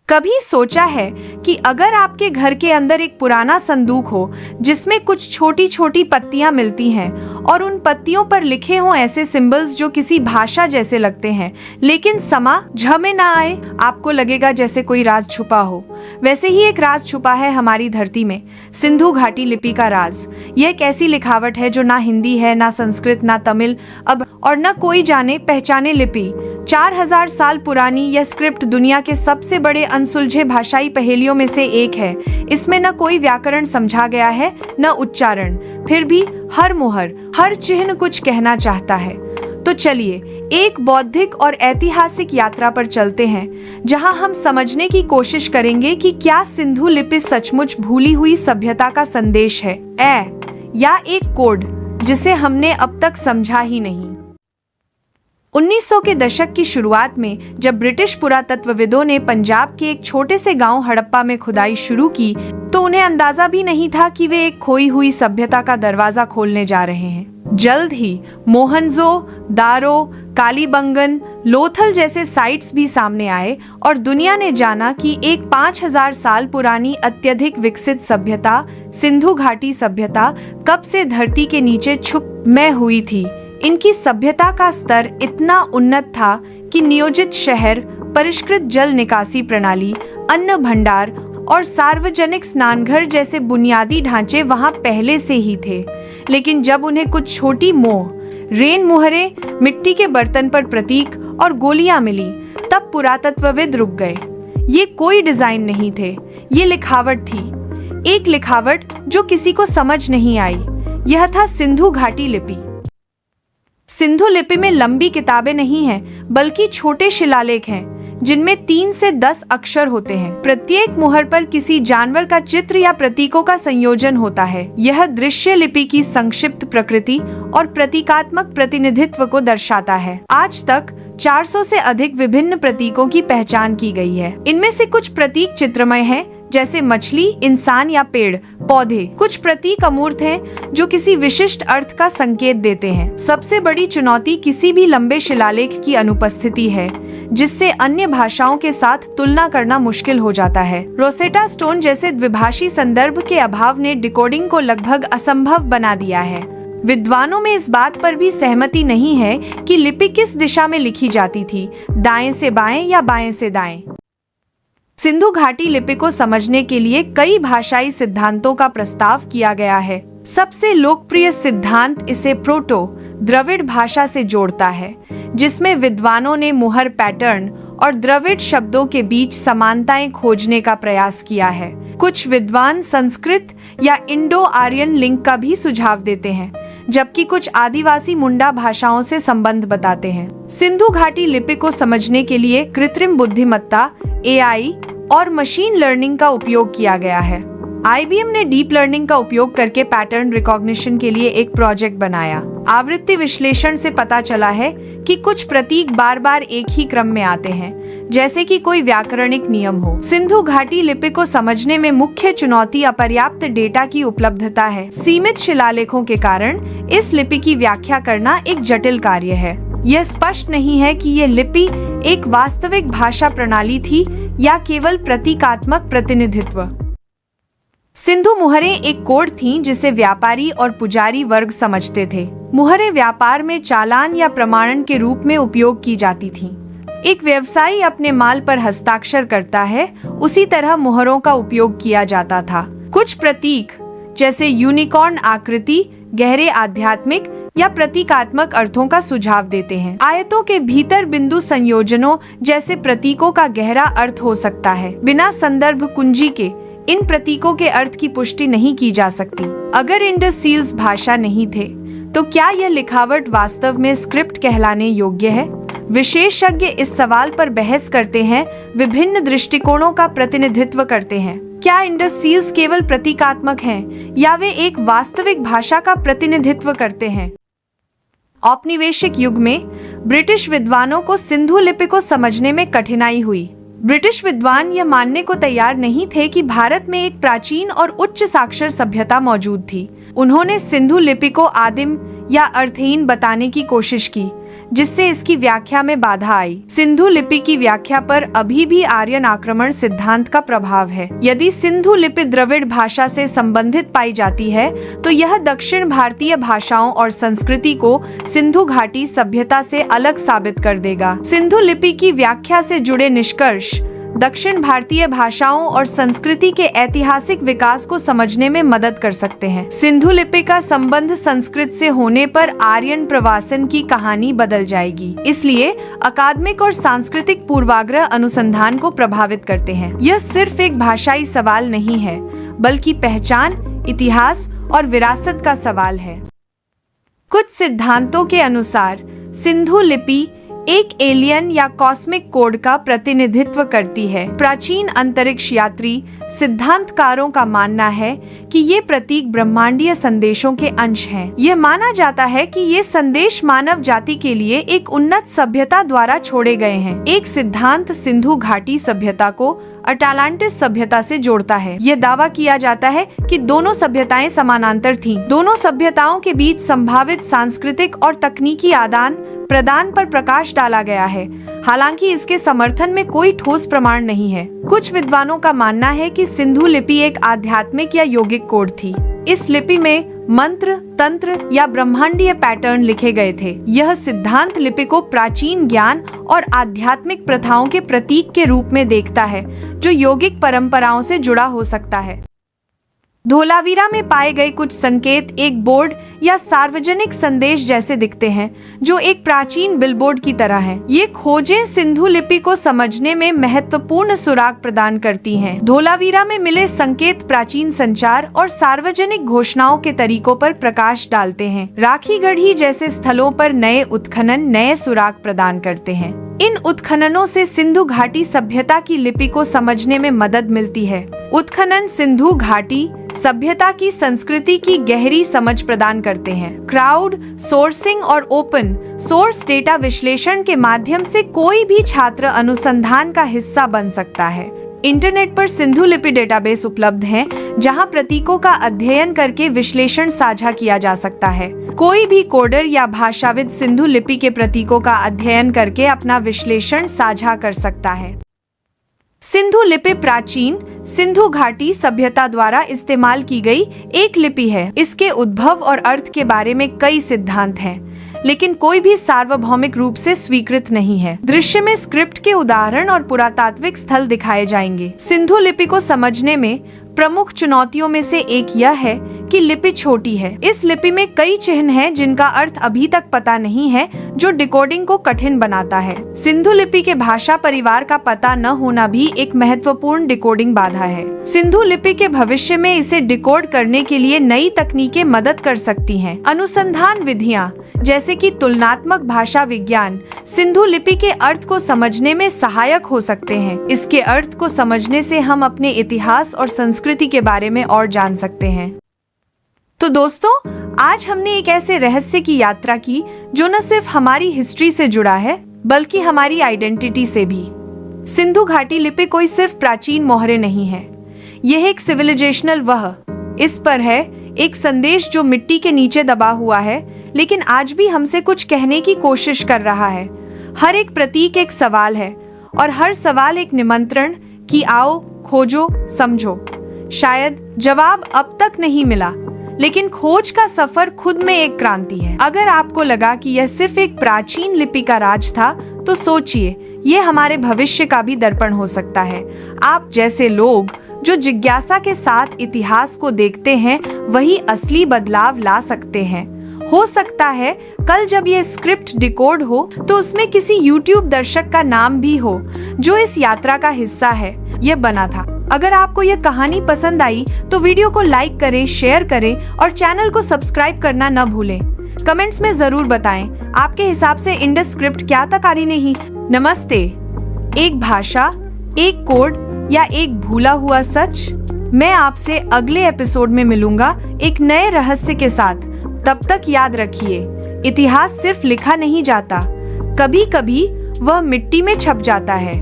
कभी सोचा है कि अगर आपके घर के अंदर एक पुराना संदूक हो जिसमें कुछ छोटी छोटी पत्तियां मिलती हैं और उन पत्तियों पर लिखे हों ऐसे सिंबल्स जो किसी भाषा जैसे लगते हैं, लेकिन समझ में ना आए, आपको लगेगा जैसे कोई राज छुपा हो। वैसे ही एक राज छुपा है हमारी धरती में, सिंधु घाटी लिपि का राज। यह एक ऐसी लिखावट है जो ना हिंदी है, ना संस्कृत, ना तमिल अब और न कोई जाने पहचाने लिपि। 4000 साल पुरानी यह स्क्रिप्ट दुनिया के सबसे बड़े अनसुलझे भाषाई पहेलियों में से एक है। इसमें न कोई व्याकरण समझा गया है, न उच्चारण, फिर भी हर मुहर, हर चिन्ह कुछ कहना चाहता है। तो चलिए एक बौद्धिक और ऐतिहासिक यात्रा पर चलते हैं, जहां हम समझने की कोशिश करेंगे कि क्या सिंधु लिपि सचमुच भूली हुई सभ्यता का संदेश है, या एक कोड जिसे हमने अब तक समझा ही नहीं। 1900 के दशक की शुरुआत में जब ब्रिटिश पुरातत्वविदों ने पंजाब के एक छोटे से गांव हड़प्पा में खुदाई शुरू की, तो उन्हें अंदाजा भी नहीं था कि वे एक खोई हुई सभ्यता का दरवाजा खोलने जा रहे हैं। जल्द ही मोहनजो-दारो, कालीबंगन, लोथल जैसे साइट्स भी सामने आए और दुनिया ने जाना कि एक 5000 साल पुरानी अत्यधिक विकसित सभ्यता, सिंधु घाटी सभ्यता, कब से धरती के नीचे छुप में हुई थी। इनकी सभ्यता का स्तर इतना उन्नत था कि नियोजित शहर, परिष्कृत जल निकासी प्रणाली, अन्न भंडार और सार्वजनिक स्नानघर जैसे बुनियादी ढांचे वहां पहले से ही थे। लेकिन जब उन्हें कुछ छोटी रेन मुहरें, मिट्टी के बर्तन पर प्रतीक और गोलियां मिली, तब पुरातत्वविद रुक गए। ये कोई डिजाइन नहीं थे, ये लिखावट थी। एक लिखावट जो किसी को समझ नहीं आई। यह था सिंधु घाटी लिपि। सिंधु लिपि में लंबी किताबें नहीं हैं, बल्कि छोटे शिलालेख हैं, जिनमें 3 से 10 अक्षर होते हैं। प्रत्येक मुहर पर किसी जानवर का चित्र या प्रतीकों का संयोजन होता है। यह दृश्य लिपि की संक्षिप्त प्रकृति और प्रतीकात्मक प्रतिनिधित्व को दर्शाता है। आज तक 400 से अधिक विभिन्न प्रतीकों की पहचान की गई है। इनमें से कुछ प्रतीक चित्रमय हैं, जैसे मछली, इंसान या पेड़ पौधे। कुछ प्रतीक अमूर्त हैं, जो किसी विशिष्ट अर्थ का संकेत देते हैं। सबसे बड़ी चुनौती किसी भी लंबे शिलालेख की अनुपस्थिति है, जिससे अन्य भाषाओं के साथ तुलना करना मुश्किल हो जाता है। रोसेटा स्टोन जैसे द्विभाषी संदर्भ के अभाव ने डिकोडिंग को लगभग असंभव बना दिया है। विद्वानों में इस बात पर भी सहमति नहीं है कि लिपि किस दिशा में लिखी जाती थी, दाएं से बाएं या बाएं से दाएं। सिंधु घाटी लिपि को समझने के लिए कई भाषाई सिद्धांतों का प्रस्ताव किया गया है। सबसे लोकप्रिय सिद्धांत इसे प्रोटो द्रविड़ भाषा से जोड़ता है, जिसमें विद्वानों ने मुहर पैटर्न और द्रविड़ शब्दों के बीच समानताएं खोजने का प्रयास किया है। कुछ विद्वान संस्कृत या इंडो आर्यन लिंक का भी सुझाव देते हैं, जबकि कुछ आदिवासी मुंडा भाषाओं से संबंध बताते हैं। सिंधु घाटी लिपि को समझने के लिए कृत्रिम बुद्धिमत्ता AI और मशीन लर्निंग का उपयोग किया गया है। IBM ने डीप लर्निंग का उपयोग करके पैटर्न रिकॉग्निशन के लिए एक प्रोजेक्ट बनाया। आवृत्ति विश्लेषण से पता चला है कि कुछ प्रतीक बार बार एक ही क्रम में आते हैं, जैसे कि कोई व्याकरणिक नियम हो। सिंधु घाटी लिपि को समझने में मुख्य चुनौती अपर्याप्त डेटा की उपलब्धता है। सीमित शिलालेखों के कारण इस लिपि की व्याख्या करना एक जटिल कार्य है। यह स्पष्ट नहीं है कि यह लिपि एक वास्तविक भाषा प्रणाली थी या केवल प्रतीकात्मक प्रतिनिधित्व। सिंधु मुहरें एक कोड थीं जिसे व्यापारी और पुजारी वर्ग समझते थे। मुहरें व्यापार में चालान या प्रमाणन के रूप में उपयोग की जाती थीं। एक व्यवसायी अपने माल पर हस्ताक्षर करता है, उसी तरह मुहरों का उपयोग किया जाता था। कुछ प्रतीक जैसे यूनिकॉर्न आकृति गहरे आध्यात्मिक या प्रतीकात्मक अर्थों का सुझाव देते हैं। आयतों के भीतर बिंदु संयोजनों जैसे प्रतीकों का गहरा अर्थ हो सकता है। बिना संदर्भ कुंजी के इन प्रतीकों के अर्थ की पुष्टि नहीं की जा सकती। अगर इंडस सील्स भाषा नहीं थे, तो क्या यह लिखावट वास्तव में स्क्रिप्ट कहलाने योग्य है? विशेषज्ञ इस सवाल पर बहस करते हैं, विभिन्न दृष्टिकोणों का प्रतिनिधित्व करते हैं। क्या इंडस सील्स केवल प्रतीकात्मक हैं, या वे एक वास्तविक भाषा का प्रतिनिधित्व करते हैं? औपनिवेशिक युग में ब्रिटिश विद्वानों को सिंधु लिपि को समझने में कठिनाई हुई। ब्रिटिश विद्वान यह मानने को तैयार नहीं थे कि भारत में एक प्राचीन और उच्च साक्षर सभ्यता मौजूद थी। उन्होंने सिंधु लिपि को आदिम या अर्थहीन बताने की कोशिश की, जिससे इसकी व्याख्या में बाधा आई। सिंधु लिपि की व्याख्या पर अभी भी आर्यन आक्रमण सिद्धांत का प्रभाव है। यदि सिंधु लिपि द्रविड़ भाषा से संबंधित पाई जाती है तो यह दक्षिण भारतीय भाषाओं और संस्कृति को सिंधु घाटी सभ्यता से अलग साबित कर देगा। सिंधु लिपि की व्याख्या से जुड़े निष्कर्ष दक्षिण भारतीय भाषाओं और संस्कृति के ऐतिहासिक विकास को समझने में मदद कर सकते हैं। सिंधु लिपि का संबंध संस्कृत से होने पर आर्यन प्रवासन की कहानी बदल जाएगी, इसलिए अकादमिक और सांस्कृतिक पूर्वाग्रह अनुसंधान को प्रभावित करते हैं। यह सिर्फ एक भाषाई सवाल नहीं है, बल्कि पहचान, इतिहास और विरासत का सवाल है। कुछ सिद्धांतों के अनुसार सिंधु लिपि एक एलियन या कॉस्मिक कोड का प्रतिनिधित्व करती है। प्राचीन अंतरिक्ष यात्री सिद्धांतकारों का मानना है कि ये प्रतीक ब्रह्मांडीय संदेशों के अंश हैं। यह माना जाता है कि ये संदेश मानव जाति के लिए एक उन्नत सभ्यता द्वारा छोड़े गए हैं। एक सिद्धांत सिंधु घाटी सभ्यता को अटलांटिस सभ्यता से जोड़ता है। यह दावा किया जाता है कि दोनों सभ्यताएं समानांतर थीं। दोनों सभ्यताओं के बीच संभावित सांस्कृतिक और तकनीकी आदान प्रदान पर प्रकाश डाला गया है, हालांकि इसके समर्थन में कोई ठोस प्रमाण नहीं है। कुछ विद्वानों का मानना है कि सिंधु लिपि एक आध्यात्मिक या यौगिक कोड थी। इस लिपि में मंत्र, तंत्र या ब्रह्मांडीय पैटर्न लिखे गए थे। यह सिद्धांत लिपि को प्राचीन ज्ञान और आध्यात्मिक प्रथाओं के प्रतीक के रूप में देखता है, जो यौगिक परंपराओं से जुड़ा हो सकता है। धोलावीरा में पाए गए कुछ संकेत एक बोर्ड या सार्वजनिक संदेश जैसे दिखते हैं, जो एक प्राचीन बिलबोर्ड की तरह हैं। ये खोजें सिंधु लिपि को समझने में महत्वपूर्ण सुराग प्रदान करती हैं। धोलावीरा में मिले संकेत प्राचीन संचार और सार्वजनिक घोषणाओं के तरीकों पर प्रकाश डालते हैं। राखीगढ़ी जैसे स्थलों पर नए उत्खनन नए सुराग प्रदान करते हैं। इन उत्खननों से सिंधु घाटी सभ्यता की लिपि को समझने में मदद मिलती है। उत्खनन सिंधु घाटी सभ्यता की संस्कृति की गहरी समझ प्रदान करते हैं। क्राउड सोर्सिंग और ओपन सोर्स डेटा विश्लेषण के माध्यम से कोई भी छात्र अनुसंधान का हिस्सा बन सकता है। इंटरनेट पर सिंधु लिपि डेटाबेस उपलब्ध हैं, जहां प्रतीकों का अध्ययन करके विश्लेषण साझा किया जा सकता है। कोई भी कोडर या भाषाविद सिंधु लिपि के प्रतीकों का अध्ययन करके अपना विश्लेषण साझा कर सकता है। सिंधु लिपि प्राचीन सिंधु घाटी सभ्यता द्वारा इस्तेमाल की गई एक लिपि है। इसके उद्भव और अर्थ के बारे में कई सिद्धांत हैं, लेकिन कोई भी सार्वभौमिक रूप से स्वीकृत नहीं है। दृश्य में स्क्रिप्ट के उदाहरण और पुरातात्विक स्थल दिखाए जाएंगे। सिंधु लिपि को समझने में प्रमुख चुनौतियों में से एक यह है कि लिपि छोटी है। इस लिपि में कई चिन्ह हैं जिनका अर्थ अभी तक पता नहीं है, जो डिकोडिंग को कठिन बनाता है। सिंधु लिपि के भाषा परिवार का पता न होना भी एक महत्वपूर्ण डिकोडिंग बाधा है। सिंधु लिपि के भविष्य में इसे डिकोड करने के लिए नई तकनीकें मदद कर सकती हैं। अनुसंधान विधियां जैसे कि तुलनात्मक भाषा विज्ञान सिंधु लिपि के अर्थ को समझने में सहायक हो सकते हैं। इसके अर्थ को समझने से हम अपने इतिहास और संस्कृति के बारे में और जान सकते हैं। तो दोस्तों, आज हमने एक ऐसे रहस्य की यात्रा की जो न सिर्फ हमारी हिस्ट्री से जुड़ा है, बल्कि हमारी आइडेंटिटी से भी। सिंधु घाटी लिपि कोई सिर्फ प्राचीन मोहरे नहीं है, यह एक सिविलाइजेशनल वह इस पर है, एक संदेश जो मिट्टी के नीचे दबा हुआ है, लेकिन आज भी हमसे कुछ कहने की कोशिश कर रहा है। हर एक प्रतीक एक सवाल है, और हर सवाल एक निमंत्रण कि आओ, खोजो, समझो। शायद जवाब अब तक नहीं मिला, लेकिन खोज का सफर खुद में एक क्रांति है। अगर आपको लगा कि यह सिर्फ एक प्राचीन लिपि का राज था, तो सोचिए, यह हमारे भविष्य का भी दर्पण हो सकता है। आप जैसे लोग जो जिज्ञासा के साथ इतिहास को देखते हैं, वही असली बदलाव ला सकते हैं। हो सकता है कल जब ये स्क्रिप्ट डिकोड हो तो उसमें किसी YouTube दर्शक का नाम भी हो जो इस यात्रा का हिस्सा है, ये बना था। अगर आपको यह कहानी पसंद आई तो वीडियो को लाइक करें, शेयर करें और चैनल को सब्सक्राइब करना न भूलें। कमेंट्स में जरूर बताएं, आपके हिसाब से इंडस स्क्रिप्ट क्या तकारी नहीं। नमस्ते। एक भाषा, एक कोड या एक भूला हुआ सच। मैं आपसे अगले एपिसोड में मिलूंगा एक नए रहस्य के साथ। तब तक याद रखिए, इतिहास सिर्फ लिखा नहीं जाता, कभी कभी वह मिट्टी में छप जाता है।